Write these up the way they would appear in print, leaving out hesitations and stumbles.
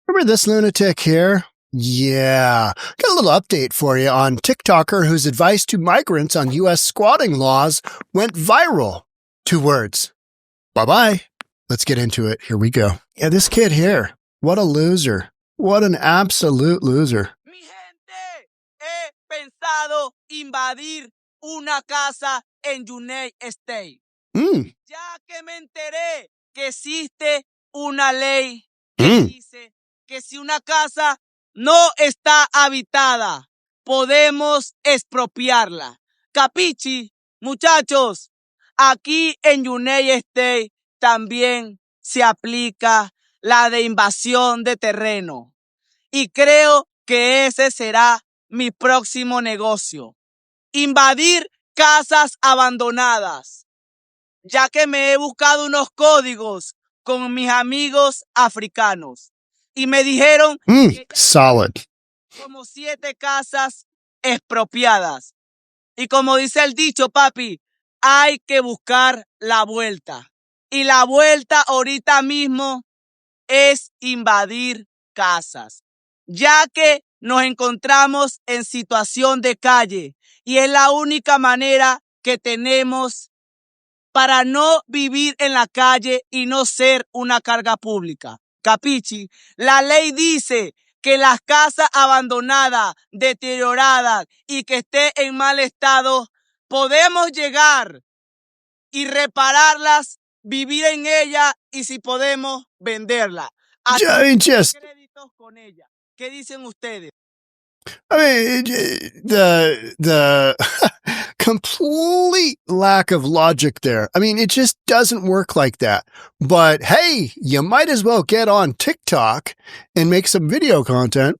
Remember this lunatic here? Yeah. Got a little update for you on TikToker whose advice to migrants on U.S. squatting laws went viral. 2 words. Bye-bye. Let's get into it. Here we go. Yeah, this kid here. What a loser. What an absolute loser. Mi gente, he pensado invadir una casa en United States. Ya que me enteré que existe una ley que dice que si una casa no está habitada, podemos expropiarla. ¿Capichi? Muchachos, aquí en United States también se aplica la de invasión de terreno. Y creo que ese será mi próximo negocio. Invadir casas abandonadas. Ya que me he buscado unos códigos con mis amigos africanos. Y me dijeron que solid. Como 7 casas expropiadas. Y como dice el dicho, papi, hay que buscar la vuelta. Y la vuelta ahorita mismo es invadir casas. Ya que nos encontramos en situación de calle. Y es la única manera que tenemos para no vivir en la calle y no ser una carga pública. Capichi, la ley dice que las casas abandonadas, deterioradas y que esté en mal estado, podemos llegar y repararlas, vivir en ellas y si podemos venderlas. Créditos con ella. ¿Qué dicen ustedes? I mean, the complete lack of logic there. I mean, it just doesn't work like that. But hey, you might as well get on TikTok and make some video content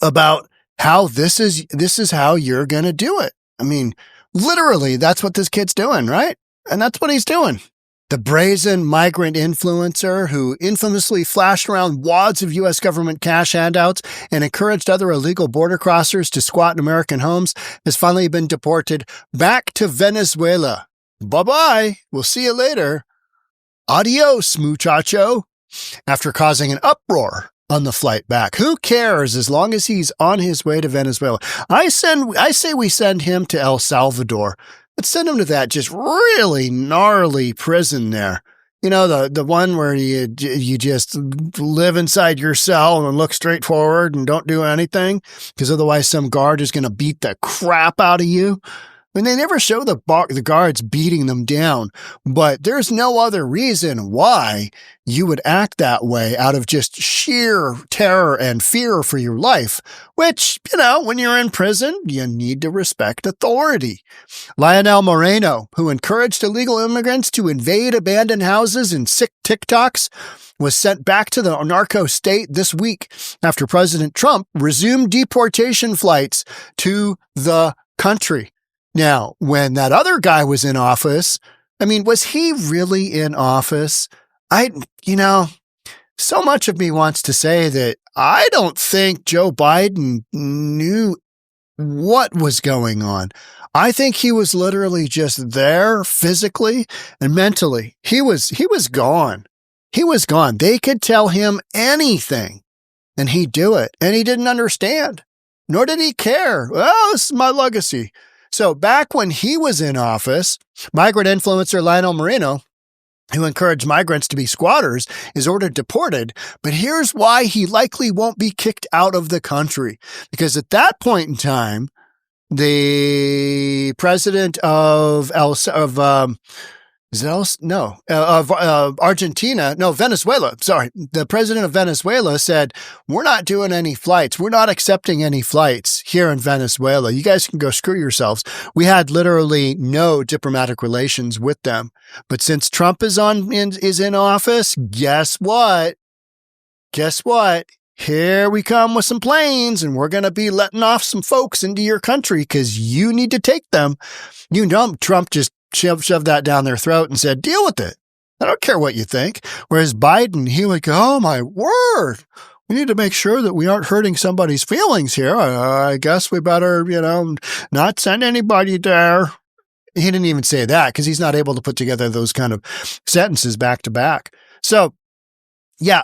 about how this is how you're going to do it. I mean, literally, that's what this kid's doing, right? And that's what he's doing. The Brazen migrant influencer who infamously flashed around wads of U.S. government cash handouts and encouraged other illegal border crossers to squat in American homes has finally been deported back to Venezuela. Bye-bye. We'll see you later. Adios, muchacho. After causing an uproar on the flight back. Who cares as long as he's on his way to Venezuela? I say we send him to El Salvador. Let's send him to that just really gnarly prison there. You know, the one where you just live inside your cell and look straight forward and don't do anything because otherwise some guard is going to beat the crap out of you. I mean, they never show the guards beating them down, but there's no other reason why you would act that way out of just sheer terror and fear for your life, which, you know, when you're in prison, you need to respect authority. Lionel Moreno, who encouraged illegal immigrants to invade abandoned houses and sick TikToks, was sent back to the narco state this week after President Trump resumed deportation flights to the country. Now, when that other guy was in office, I mean, was he really in office? So much of me wants to say that I don't think Joe Biden knew what was going on. I think he was literally just there physically and mentally. He was gone. He was gone. They could tell him anything and he'd do it. And he didn't understand, nor did he care. Well, this is my legacy. So back when he was in office, migrant influencer Lionel Moreno, who encouraged migrants to be squatters, is ordered deported. But here's why he likely won't be kicked out of the country. Because at that point in time, the president of Venezuela. Sorry. The president of Venezuela said, we're not doing any flights. We're not accepting any flights here in Venezuela. You guys can go screw yourselves. We had literally no diplomatic relations with them. But since Trump is in office, guess what? Here we come with some planes and we're going to be letting off some folks into your country because you need to take them. You know, Trump just shoved that down their throat and said, deal with it. I don't care what you think. Whereas Biden, he would go, oh my word, we need to make sure that we aren't hurting somebody's feelings here. I guess we better, not send anybody there. He didn't even say that because he's not able to put together those kind of sentences back to back. So yeah,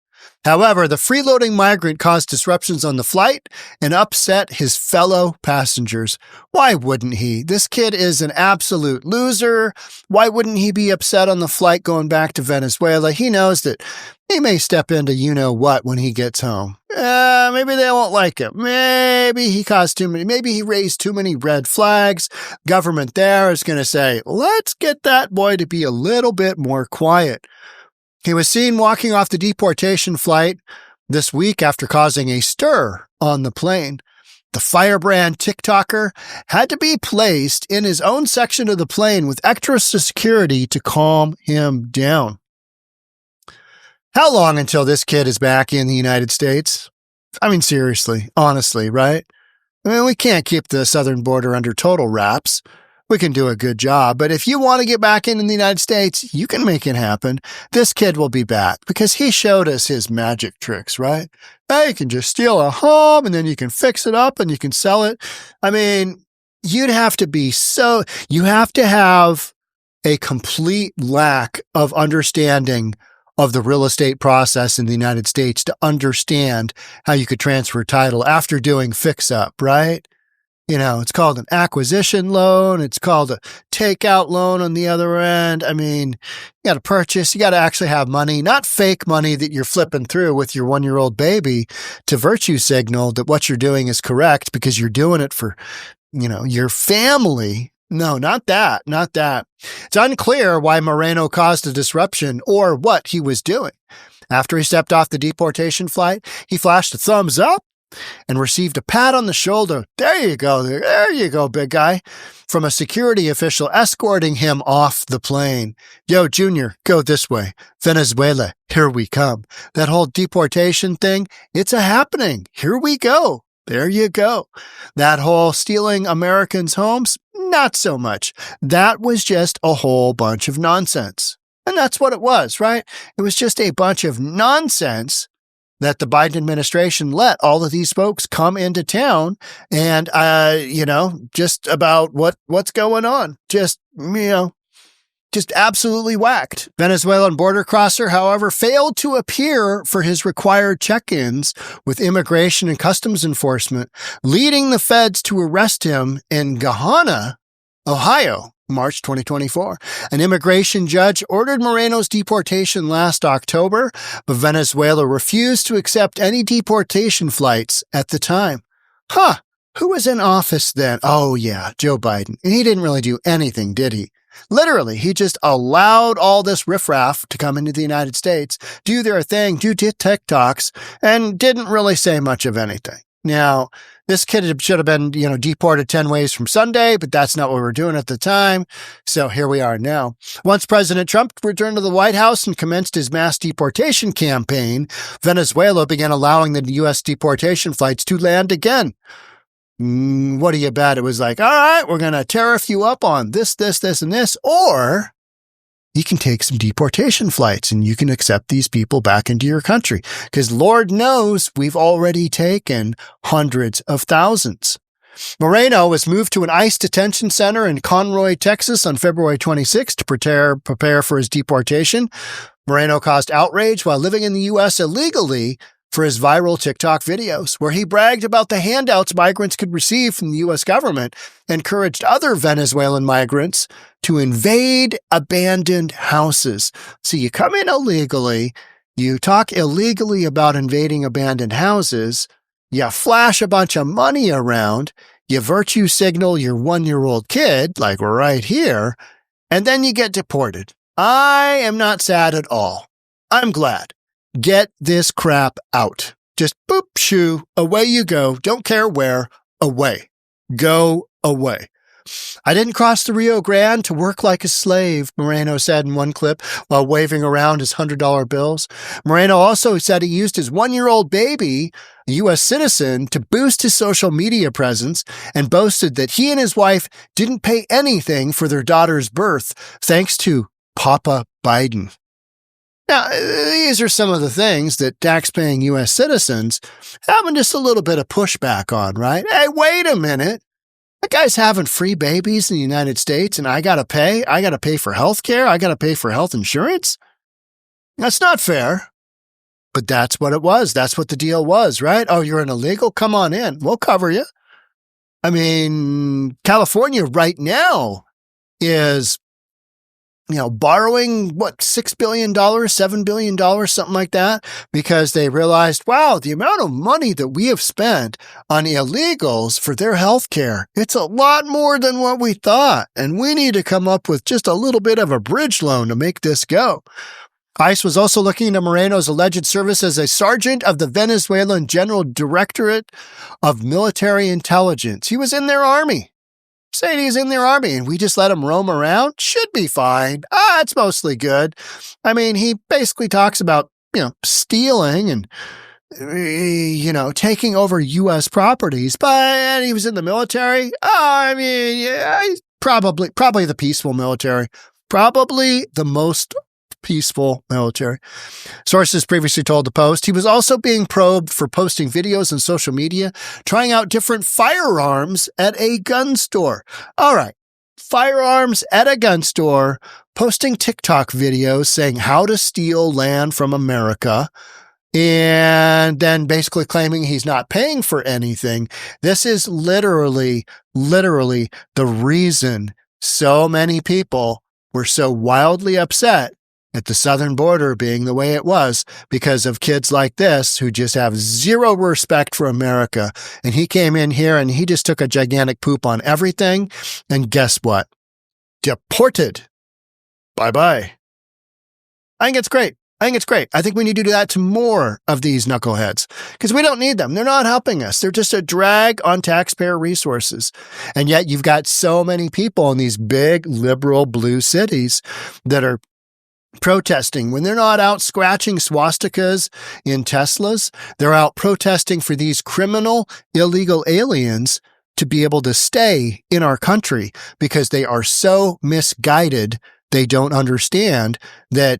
However, the freeloading migrant caused disruptions on the flight and upset his fellow passengers. Why wouldn't he? This kid is an absolute loser. Why wouldn't he be upset on the flight going back to Venezuela? He knows that he may step into you-know-what when he gets home. Maybe they won't like him. Maybe he caused too many. Maybe he raised too many red flags. Government there is going to say, let's get that boy to be a little bit more quiet. He was seen walking off the deportation flight this week after causing a stir on the plane. The firebrand TikToker had to be placed in his own section of the plane with extra security to calm him down. How long until this kid is back in the United States? I mean, seriously, honestly, right? I mean, we can't keep the southern border under total wraps. We can do a good job, but if you want to get back in the United States, you can make it happen. This kid will be back because he showed us his magic tricks, right? Hey, you can just steal a home and then you can fix it up and you can sell it. I mean, you have to have a complete lack of understanding of the real estate process in the United States to understand how you could transfer title after doing fix up, right? You know, it's called an acquisition loan. It's called a takeout loan on the other end. I mean, you got to purchase. You got to actually have money, not fake money that you're flipping through with your 1-year-old baby to virtue signal that what you're doing is correct because you're doing it for, your family. No, not that. Not that. It's unclear why Moreno caused a disruption or what he was doing. After he stepped off the deportation flight, he flashed a thumbs up and received a pat on the shoulder. There you go, big guy, from a security official escorting him off the plane. Yo, Junior, go this way. Venezuela, here we come. That whole deportation thing, it's a happening. Here we go. There you go. That whole stealing Americans' homes, not so much. That was just a whole bunch of nonsense. And that's what it was, right? It was just a bunch of nonsense that the Biden administration let all of these folks come into town and, just about what's going on. Just absolutely whacked. Venezuelan border crosser, however, failed to appear for his required check-ins with immigration and customs enforcement, leading the feds to arrest him in Gahanna, Ohio, March 2024. An immigration judge ordered Moreno's deportation last October, but Venezuela refused to accept any deportation flights at the time. Who was in office then? Oh yeah, Joe Biden. And he didn't really do anything, did he? Literally, he just allowed all this riffraff to come into the United States, do their thing, do TikToks, and didn't really say much of anything. Now, this kid should have been, deported 10 ways from Sunday, but that's not what we were doing at the time. So here we are now. Once President Trump returned to the White House and commenced his mass deportation campaign, Venezuela began allowing the U.S. deportation flights to land again. What do you bet? It was like, all right, we're going to tariff you up on this, and this, or you can take some deportation flights and you can accept these people back into your country. Because Lord knows we've already taken hundreds of thousands. Moreno was moved to an ICE detention center in Conroy, Texas on February 26 to prepare for his deportation. Moreno caused outrage while living in the U.S. illegally for his viral TikTok videos, where he bragged about the handouts migrants could receive from the U.S. government, encouraged other Venezuelan migrants to invade abandoned houses. So you come in illegally, you talk illegally about invading abandoned houses, you flash a bunch of money around, you virtue signal your 1-year-old kid, like right here, and then you get deported. I am not sad at all. I'm glad. Get this crap out. Just boop, shoo, away you go. Don't care where, away. Go away. I didn't cross the Rio Grande to work like a slave, Moreno said in one clip while waving around his $100 bills. Moreno also said he used his 1-year-old baby, a U.S. citizen, to boost his social media presence and boasted that he and his wife didn't pay anything for their daughter's birth thanks to Papa Biden. Now, these are some of the things that tax-paying U.S. citizens having just a little bit of pushback on, right? Hey, wait a minute. That guy's having free babies in the United States and I got to pay? I got to pay for health care? I got to pay for health insurance? That's not fair. But that's what it was. That's what the deal was, right? Oh, you're an illegal? Come on in. We'll cover you. I mean, California right now is, borrowing, $6 billion, $7 billion, something like that, because they realized, wow, the amount of money that we have spent on illegals for their health care, it's a lot more than what we thought. And we need to come up with just a little bit of a bridge loan to make this go. ICE was also looking into Moreno's alleged service as a sergeant of the Venezuelan General Directorate of Military Intelligence. He was in their army. Saying he's in their army and we just let him roam around? Should be fine. It's mostly good. I mean, he basically talks about, stealing and, taking over U.S. properties, but he was in the military. He's probably the peaceful military. Probably the most peaceful military. Sources previously told the Post he was also being probed for posting videos on social media, trying out different firearms at a gun store. All right. Firearms at a gun store, posting TikTok videos saying how to steal land from America, and then basically claiming he's not paying for anything. This is literally the reason so many people were so wildly upset at the southern border being the way it was, because of kids like this who just have zero respect for America. And he came in here and he just took a gigantic poop on everything. And guess what? Deported. Bye-bye. I think it's great. I think we need to do that to more of these knuckleheads because we don't need them. They're not helping us. They're just a drag on taxpayer resources. And yet you've got so many people in these big liberal blue cities that are protesting. When they're not out scratching swastikas in Teslas, they're out protesting for these criminal, illegal aliens to be able to stay in our country because they are so misguided. They don't understand that,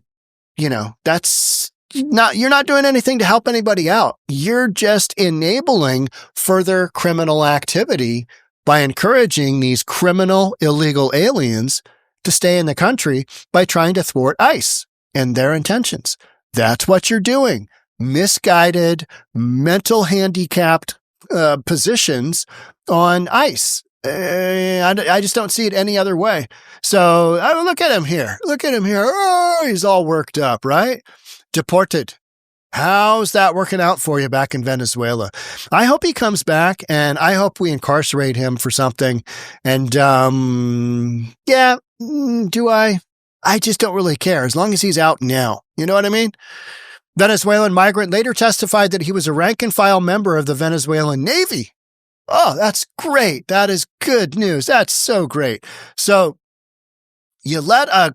that's not, you're not doing anything to help anybody out. You're just enabling further criminal activity by encouraging these criminal, illegal aliens to stay in the country by trying to thwart ICE and their intentions. That's what you're doing. Misguided, mental handicapped positions on ICE. I just don't see it any other way. So look at him here. Oh, he's all worked up, right? Deported. How's that working out for you back in Venezuela? I hope he comes back and I hope we incarcerate him for something. And, do I? I just don't really care as long as he's out now. You know what I mean? Venezuelan migrant later testified that he was a rank and file member of the Venezuelan Navy. Oh, that's great. That is good news. That's so great. So you let a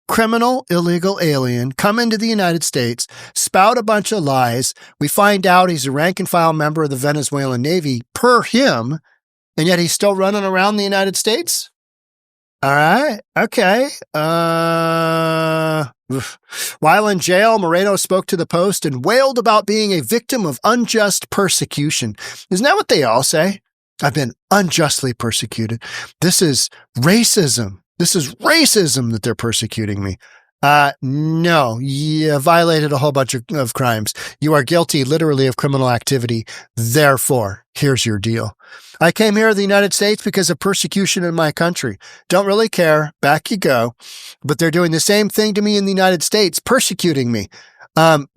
criminal, illegal alien come into the United States, spout a bunch of lies. We find out he's a rank and file member of the Venezuelan Navy per him, and yet he's still running around the United States? All right. Okay. While in jail, Moreno spoke to the Post and wailed about being a victim of unjust persecution. Isn't that what they all say? I've been unjustly persecuted. This is racism. That they're persecuting me. No, you violated a whole bunch of crimes. You are guilty literally of criminal activity. Therefore, here's your deal. I came here to the United States because of persecution in my country. Don't really care. Back you go. But they're doing the same thing to me in the United States, persecuting me. No,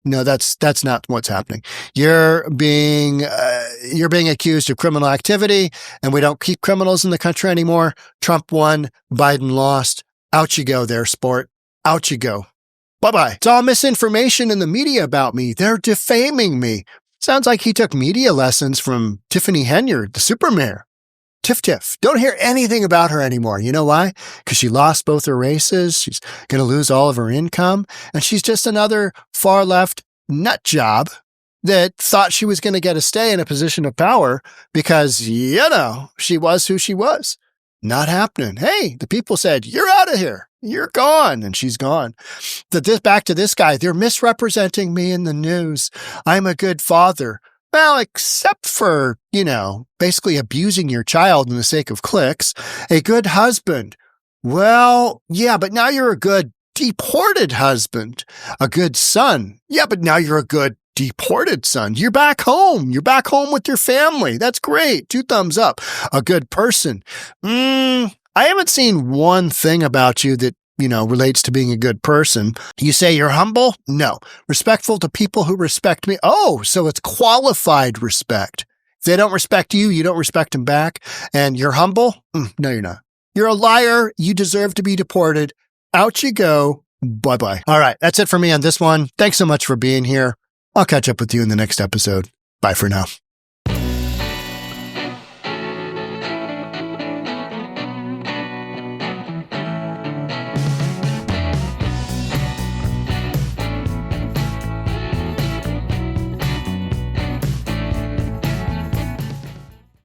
that's not what's happening. You're being accused of criminal activity, and we don't keep criminals in the country anymore. Trump won, Biden lost. Out you go there, sport. Out you go. Bye-bye. It's all misinformation in the media about me. They're defaming me. Sounds like he took media lessons from Tiffany Henyard, the super mayor. Tiff. Don't hear anything about her anymore. You know why? Because she lost both her races. She's going to lose all of her income. And she's just another far-left nut job that thought she was going to get a stay in a position of power because, she was who she was. Not happening. Hey, the people said, you're out of here. You're gone. And she's gone. Back to this guy. They're misrepresenting me in the news. I'm a good father. Well, except for, basically abusing your child in the sake of clicks. A good husband. Well, yeah, but now you're a good deported husband. A good son. Yeah, but now you're a good deported son. You're back home. You're back home with your family. That's great. 2 thumbs up. A good person. I haven't seen one thing about you that, relates to being a good person. You say you're humble? No. Respectful to people who respect me? Oh, so it's qualified respect. If they don't respect you, you don't respect them back. And you're humble? No, you're not. You're a liar. You deserve to be deported. Out you go. Bye-bye. All right. That's it for me on this one. Thanks so much for being here. I'll catch up with you in the next episode. Bye for now.